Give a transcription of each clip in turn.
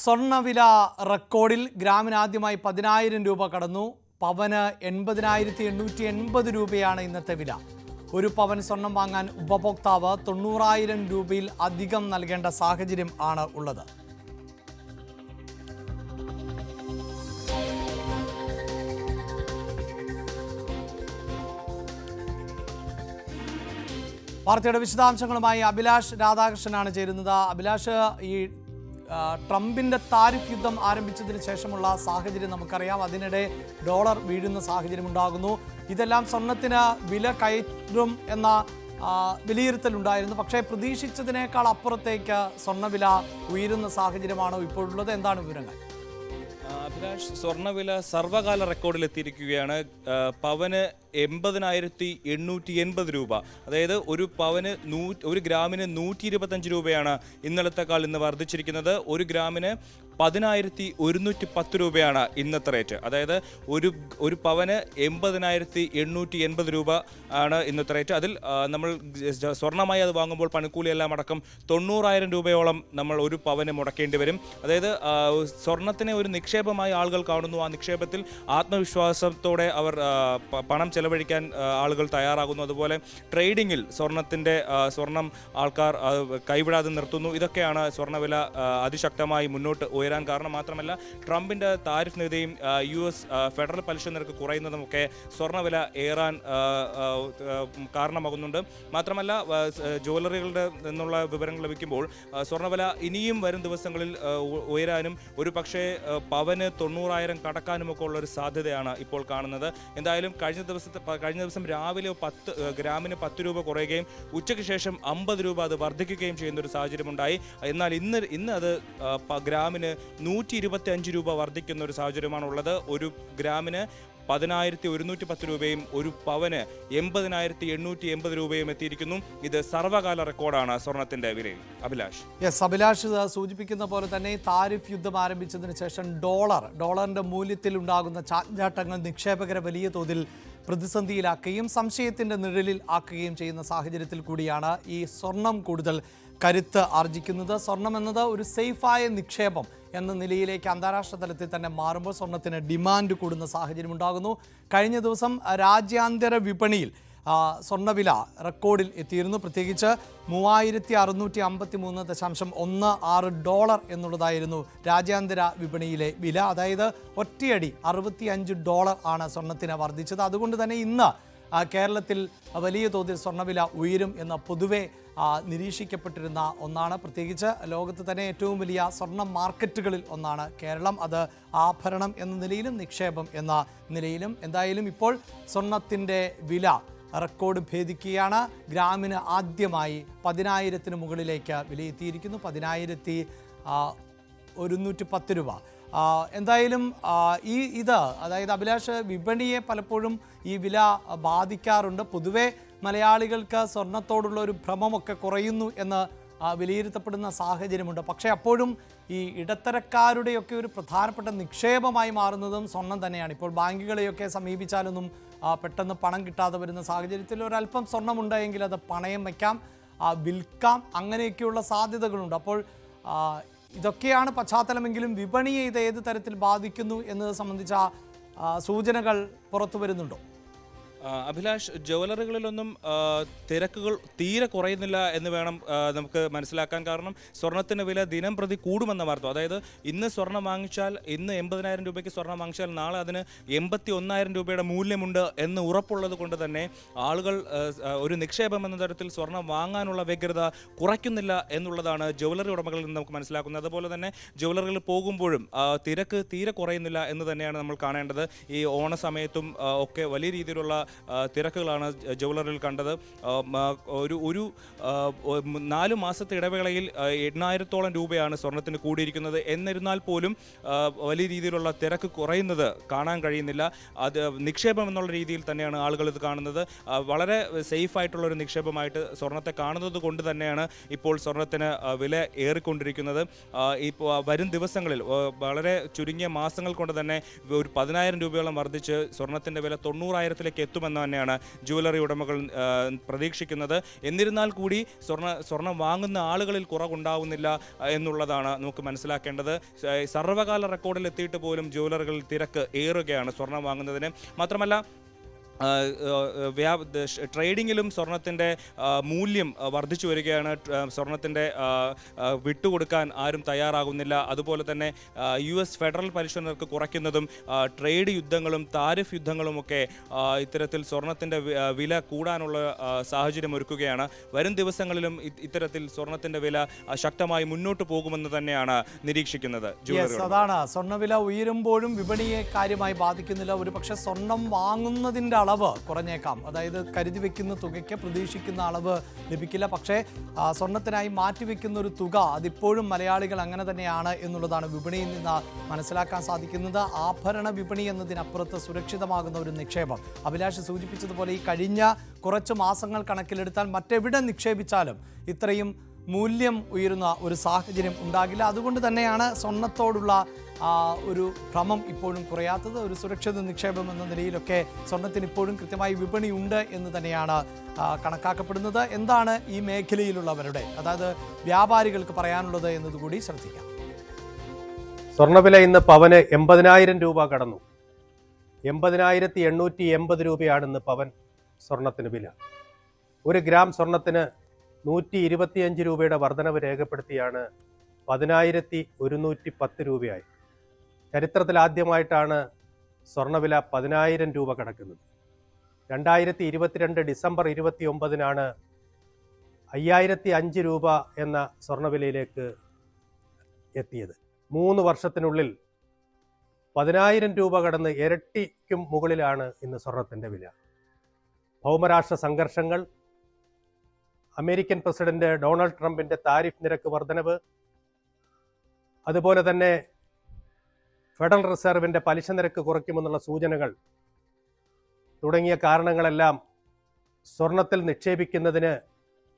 സ്വർണ്ണവില റെക്കോർഡിൽ ഗ്രാമിന് ആദ്യമായി 10,000 രൂപ കടന്നു. പവന് 80,880 രൂപയാണ് ഇന്നത്തെ വില. ഒരു പവൻ സ്വർണം വാങ്ങാൻ ഉപഭോക്താവ് 90,000 രൂപയിൽ അധികം നൽകേണ്ട സാഹചര്യം ആണ് ഉള്ളത്. വാർത്തയുടെ വിശദാംശങ്ങളുമായി അഭിലാഷ് രാധാകൃഷ്ണനാണ് ചേരുന്നത്. അഭിലാഷ്, ഈ ട്രംപിന്റെ താരിഫ് യുദ്ധം ആരംഭിച്ചതിന് ശേഷമുള്ള സാഹചര്യം നമുക്കറിയാം. അതിനിടെ ഡോളർ വീഴുന്ന സാഹചര്യം ഉണ്ടാകുന്നു. ഇതെല്ലാം സ്വർണത്തിന് വില കയറ്റും എന്ന വിലയിരുത്തലുണ്ടായിരുന്നു. പക്ഷേ പ്രതീക്ഷിച്ചതിനേക്കാൾ അപ്പുറത്തേക്ക് സ്വർണ്ണവില ഉയരുന്ന സാഹചര്യമാണോ ഇപ്പോഴുള്ളത്? എന്താണ് വിവരങ്ങൾ? അഭിലാഷ്, സ്വർണ്ണവില സർവകാല റെക്കോർഡിലെത്തിയിരിക്കുകയാണ്. പവന് 80,880 രൂപ. അതായത് ഒരു പവന് ഒരു ഗ്രാമിന് 125 രൂപയാണ് ഇന്നലത്തെക്കാൾ ഇന്ന് വർദ്ധിച്ചിരിക്കുന്നത്. ഒരു ഗ്രാമിന് 10,110 രൂപയാണ് ഇന്നത്തെ റേറ്റ്. അതായത് ഒരു പവന് 80,880 രൂപ ആണ് ഇന്നത്തെ റേറ്റ്. അതിൽ നമ്മൾ സ്വർണ്ണമായി അത് വാങ്ങുമ്പോൾ പണിക്കൂലിയെല്ലാം അടക്കം 90,000 രൂപയോളം നമ്മൾ ഒരു പവന് മുടക്കേണ്ടി വരും. അതായത് സ്വർണത്തിനെ ഒരു നിക്ഷേപമായി ആളുകൾ കാണുന്നു. ആ നിക്ഷേപത്തിൽ ആത്മവിശ്വാസത്തോടെ അവർ പണം ചെലവഴിക്കാൻ ആളുകൾ തയ്യാറാകുന്നു. അതുപോലെ ട്രേഡിങ്ങിൽ സ്വർണം ആൾക്കാർ കൈവിടാതെ നിർത്തുന്നു. ഇതൊക്കെയാണ് സ്വർണ്ണവില അതിശക്തമായി മുന്നോട്ട് ഉയരാൻ കാരണം. മാത്രമല്ല, ട്രംപിന്റെ താരിഫ് നികുതിയും US ഫെഡറൽ പലിശ നിരക്ക് കുറയുന്നതുമൊക്കെ സ്വർണ്ണവില ഏറാൻ കാരണമാകുന്നുണ്ട്. മാത്രമല്ല, ജ്വല്ലറികളുടെ നിന്നുള്ള വിവരങ്ങൾ ലഭിക്കുമ്പോൾ സ്വർണ്ണവില ഇനിയും വരും ദിവസങ്ങളിൽ ഉയരാനും ഒരു പക്ഷേ പവന് 90,000 കടക്കാനുമൊക്കെ ഉള്ളൊരു സാധ്യതയാണ് ഇപ്പോൾ കാണുന്നത്. എന്തായാലും കഴിഞ്ഞ ദിവസം രാവിലെ ഗ്രാമിന് 10 രൂപ കുറയുകയും ഉച്ചയ്ക്ക് ശേഷം 50 രൂപ അത് വർദ്ധിക്കുകയും ചെയ്യുന്ന ഒരു സാഹചര്യമുണ്ടായി. എന്നാൽ ഇന്ന് അത് ഗ്രാമിന് 125 രൂപ വർദ്ധിക്കുന്ന ഒരു സാഹചര്യമാണ് ഉള്ളത്. ഒരു ഗ്രാമിന് 10,110 രൂപയും ഒരു പവന് 80,880 രൂപയും എത്തിയിരിക്കുന്നു. ഇത് സർവകാല റെക്കോർഡാണ് സ്വർണത്തിന്റെ വിലയിൽ. അഭിലാഷ് സൂചിപ്പിക്കുന്ന പോലെ തന്നെ താരിഫ് യുദ്ധം ആരംഭിച്ചതിന് ശേഷം ഡോളറിന്റെ മൂല്യത്തിൽ ഉണ്ടാകുന്ന ചാഞ്ചാട്ടങ്ങൾ നിക്ഷേപകരെ വലിയ തോതിൽ പ്രതിസന്ധിയിലാക്കുകയും സംശയത്തിന്റെ നിഴലിൽ ആക്കുകയും ചെയ്യുന്ന സാഹചര്യത്തിൽ കൂടിയാണ് ഈ സ്വർണം കൂടുതൽ കരുത്ത് ആർജിക്കുന്നത്. സ്വർണം എന്നത് ഒരു സേഫായ നിക്ഷേപം എന്ന നിലയിലേക്ക് അന്താരാഷ്ട്ര തലത്തിൽ തന്നെ മാറുമ്പോൾ സ്വർണത്തിന് ഡിമാൻഡ് കൂടുന്ന സാഹചര്യം ഉണ്ടാകുന്നു. കഴിഞ്ഞ ദിവസം രാജ്യാന്തര വിപണിയിൽ സ്വർണ്ണവില റെക്കോർഡിൽ എത്തിയിരുന്നു. പ്രത്യേകിച്ച് $3,653.16 എന്നുള്ളതായിരുന്നു രാജ്യാന്തര വിപണിയിലെ വില. അതായത് ഒറ്റയടി $65 ആണ് സ്വർണത്തിന് വർദ്ധിച്ചത്. അതുകൊണ്ട് തന്നെ ഇന്ന് കേരളത്തിൽ വലിയ തോതിൽ സ്വർണ്ണവില ഉയരും എന്ന് പൊതുവെ നിരീക്ഷിക്കപ്പെട്ടിരുന്ന ഒന്നാണ്. പ്രത്യേകിച്ച് ലോകത്ത് തന്നെ ഏറ്റവും വലിയ സ്വർണ്ണ മാർക്കറ്റുകളിൽ ഒന്നാണ് കേരളം. അത് ആഭരണം എന്ന നിലയിലും നിക്ഷേപം എന്ന നിലയിലും. എന്തായാലും ഇപ്പോൾ സ്വർണത്തിൻ്റെ വില റെക്കോർഡ് ഭേദിക്കുകയാണ്. ഗ്രാമിന് ആദ്യമായി 10,000 മുകളിലേക്ക് വിലയെത്തിയിരിക്കുന്നു. 10,110 രൂപ. എന്തായാലും അതായത് അഭിലാഷ്, വിപണിയെ പലപ്പോഴും ഈ വില ബാധിക്കാറുണ്ട്. പൊതുവെ മലയാളികൾക്ക് സ്വർണത്തോടുള്ള ഒരു ഭ്രമമൊക്കെ കുറയുന്നു എന്ന് വിലയിരുത്തപ്പെടുന്ന സാഹചര്യമുണ്ട്. പക്ഷേ അപ്പോഴും ഈ ഇടത്തരക്കാരുടെയൊക്കെ ഒരു പ്രധാനപ്പെട്ട നിക്ഷേപമായി മാറുന്നതും സ്വർണം തന്നെയാണ്. ഇപ്പോൾ ബാങ്കുകളെയൊക്കെ സമീപിച്ചാലൊന്നും പെട്ടെന്ന് പണം കിട്ടാതെ വരുന്ന സാഹചര്യത്തിൽ ഒരല്പം സ്വർണ്ണമുണ്ടെങ്കിൽ അത് പണയം വയ്ക്കാം, വിൽക്കാം, അങ്ങനെയൊക്കെയുള്ള സാധ്യതകളുണ്ട്. അപ്പോൾ ഇതൊക്കെയാണ് പശ്ചാത്തലമെങ്കിലും വിപണിയെ ഇത് ഏത് തരത്തിൽ ബാധിക്കുന്നു എന്നത് സംബന്ധിച്ച സൂചനകൾ പുറത്തു വരുന്നുണ്ടോ? അഭിലാഷ്, ജ്വല്ലറികളിലൊന്നും തിരക്കുകൾ തീരെ കുറയുന്നില്ല എന്ന് വേണം നമുക്ക് മനസ്സിലാക്കാൻ. കാരണം സ്വർണത്തിന് വില ദിനം പ്രതി കൂടുമെന്ന വാർത്ത. അതായത് ഇന്ന് സ്വർണം വാങ്ങിച്ചാൽ, ഇന്ന് 80,000 രൂപയ്ക്ക് സ്വർണം വാങ്ങിച്ചാൽ നാളെ അതിന് 81,000 രൂപയുടെ മൂല്യമുണ്ട് എന്ന് ഉറപ്പുള്ളത് കൊണ്ട് തന്നെ ആളുകൾ ഒരു നിക്ഷേപം എന്ന തരത്തിൽ സ്വർണം വാങ്ങാനുള്ള വ്യഗ്രത കുറയ്ക്കുന്നില്ല എന്നുള്ളതാണ് ജ്വല്ലറി ഉടമകളിൽ നിന്ന് നമുക്ക് മനസ്സിലാക്കുന്നത്. അതുപോലെ തന്നെ ജ്വല്ലറികളിൽ പോകുമ്പോഴും തിരക്ക് തീരെ കുറയുന്നില്ല എന്ന് തന്നെയാണ് നമ്മൾ കാണേണ്ടത്. ഈ ഓണ സമയത്തും ഒക്കെ വലിയ രീതിയിലുള്ള തിരക്കുകളാണ് ജ്വല്ലറിയിൽ കണ്ടത്. ഒരു 4 മാസത്തെ ഇടവേളയിൽ 8,000-ഓളം രൂപയാണ് സ്വർണത്തിന് കൂടിയിരിക്കുന്നത്. എന്നിരുന്നാൽ പോലും വലിയ രീതിയിലുള്ള തിരക്ക് കുറയുന്നത് കാണാൻ കഴിയുന്നില്ല. അത് നിക്ഷേപം എന്നുള്ള രീതിയിൽ തന്നെയാണ് ആളുകൾ ഇത് കാണുന്നത്. വളരെ സേഫ് ആയിട്ടുള്ളൊരു നിക്ഷേപമായിട്ട് സ്വർണത്തെ കാണുന്നത് കൊണ്ട് തന്നെയാണ് ഇപ്പോൾ സ്വർണത്തിന് വില ഏറിക്കൊണ്ടിരിക്കുന്നത്. ഇപ്പോൾ വരും ദിവസങ്ങളിൽ വളരെ ചുരുങ്ങിയ മാസങ്ങൾ കൊണ്ട് തന്നെ ഒരു 10,000 രൂപയോളം വർദ്ധിച്ച് സ്വർണത്തിൻ്റെ വില 90,000-ലേക്ക് എത്തും ഉയർത്തുമെന്ന് തന്നെയാണ് ജുവലറി ഉടമകൾ പ്രതീക്ഷിക്കുന്നത്. എന്നിരുന്നാൽ കൂടി സ്വർണം വാങ്ങുന്ന ആളുകളിൽ കുറവുണ്ടാവുന്നില്ല എന്നുള്ളതാണ് നമുക്ക് മനസ്സിലാക്കേണ്ടത്. സർവ്വകാല റെക്കോർഡിൽ എത്തിയിട്ട് പോലും ജുവലറികളിൽ തിരക്ക് ഏറുകയാണ് സ്വർണം വാങ്ങുന്നതിന്. മാത്രമല്ല ട്രേഡിങ്ങിലും സ്വർണത്തിൻ്റെ മൂല്യം വർദ്ധിച്ചു വരികയാണ്. സ്വർണത്തിൻ്റെ വിട്ടുകൊടുക്കാൻ ആരും തയ്യാറാകുന്നില്ല. അതുപോലെ തന്നെ US ഫെഡറൽ പരിശോധനകൾക്ക് കുറയ്ക്കുന്നതും ട്രേഡ് യുദ്ധങ്ങളും താരിഫ് യുദ്ധങ്ങളുമൊക്കെ ഇത്തരത്തിൽ സ്വർണത്തിൻ്റെ വില കൂടാനുള്ള സാഹചര്യം ഒരുക്കുകയാണ്. വരും ദിവസങ്ങളിലും ഇത്തരത്തിൽ സ്വർണത്തിൻ്റെ വില ശക്തമായി മുന്നോട്ട് പോകുമെന്ന് തന്നെയാണ് നിരീക്ഷിക്കുന്നത്. അതാണ്, സ്വർണ്ണവില ഉയരുമ്പോഴും വിപണിയെ കാര്യമായി ബാധിക്കുന്നില്ല. ഒരുപക്ഷെ സ്വർണം വാങ്ങുന്നതിൻ്റെ അളവ് കുറഞ്ഞേക്കാം, അതായത് കരുതി വെക്കുന്ന തുകയ്ക്ക് പ്രതീക്ഷിക്കുന്ന അളവ് ലഭിക്കില്ല. പക്ഷേ സ്വർണത്തിനായി മാറ്റിവെക്കുന്ന ഒരു തുക അതിപ്പോഴും മലയാളികൾ അങ്ങനെ തന്നെയാണ് എന്നുള്ളതാണ് വിപണിയിൽ നിന്ന് മനസ്സിലാക്കാൻ സാധിക്കുന്നത്. ആഭരണ വിപണി എന്നതിനപ്പുറത്ത് സുരക്ഷിതമാകുന്ന ഒരു നിക്ഷേപം, അഭിലാഷ് സൂചിപ്പിച്ചതുപോലെ ഈ കഴിഞ്ഞ കുറച്ച് മാസങ്ങൾ കണക്കിലെടുത്താൽ മറ്റെവിടെ നിക്ഷേപിച്ചാലും ഇത്രയും മൂല്യം ഉയരുന്ന ഒരു സാഹചര്യം ഉണ്ടാകില്ല. അതുകൊണ്ട് തന്നെയാണ് സ്വർണത്തോടുള്ള ഒരു ഭ്രമം ഇപ്പോഴും കുറയാത്തത്. ഒരു സുരക്ഷിത നിക്ഷേപം എന്ന നിലയിലൊക്കെ സ്വർണത്തിന് ഇപ്പോഴും കൃത്യമായി വിപണി ഉണ്ട് എന്ന് തന്നെയാണ് കണക്കാക്കപ്പെടുന്നത്. എന്താണ് ഈ മേഖലയിലുള്ളവരുടെ, അതായത് വ്യാപാരികൾക്ക് പറയാനുള്ളത് എന്നതുകൂടി ശ്രദ്ധിക്കാം. സ്വർണ്ണവില ഇന്ന് പവന് 80,000 രൂപ കടന്നു. 80,880 രൂപയാണ് ഇന്ന് പവൻ സ്വർണത്തിന് വില. ഒരു ഗ്രാം സ്വർണത്തിന് 125 രൂപയുടെ വർധനവ് രേഖപ്പെടുത്തിയാണ് 10,110 രൂപയായി. ചരിത്രത്തിൽ ആദ്യമായിട്ടാണ് സ്വർണ്ണവില 10,000 രൂപ കടക്കുന്നത്. 2022 ഡിസംബർ 29-നാണ് 5,005 രൂപ എന്ന സ്വർണ്ണവിലയിലേക്ക് എത്തിയത്. 3 വർഷത്തിനുള്ളിൽ 10,000 രൂപ കടന്ന് ഇരട്ടിക്കും മുകളിലാണ് ഇന്ന് സ്വർണത്തിൻ്റെ വില. ഭൗമരാഷ്ട്ര സംഘർഷങ്ങൾ, അമേരിക്കൻ പ്രസിഡന്റ് ഡൊണാൾഡ് ട്രംപിന്റെ താരിഫ് നിരക്ക് വർധനവ്, അതുപോലെ തന്നെ ഫെഡറൽ റിസർവിന്റെ പലിശ നിരക്ക് കുറയ്ക്കുമെന്നുള്ള സൂചനകൾ തുടങ്ങിയ കാരണങ്ങളെല്ലാം സ്വർണത്തിൽ നിക്ഷേപിക്കുന്നതിന്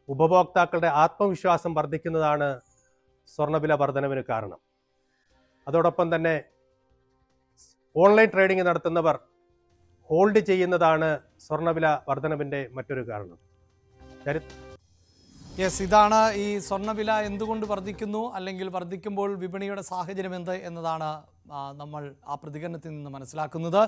ഉപഭോക്താക്കളുടെ ആത്മവിശ്വാസം വർദ്ധിക്കുന്നതാണ് സ്വർണ്ണവില വർധനവിന് കാരണം. അതോടൊപ്പം തന്നെ ഓൺലൈൻ ട്രേഡിംഗ് നടത്തുന്നവർ ഹോൾഡ് ചെയ്യുന്നതാണ് സ്വർണ്ണവില വർധനവിൻ്റെ മറ്റൊരു കാരണം. ഇതാണ് ഈ സ്വർണ്ണവില എന്തുകൊണ്ട് വർദ്ധിക്കുന്നു, അല്ലെങ്കിൽ വർദ്ധിക്കുമ്പോൾ വിപണിയുടെ സാഹചര്യം എന്ത് എന്നതാണ് നമ്മൾ ആ പ്രതികരണത്തിൽ നിന്ന് മനസ്സിലാക്കുന്നത്.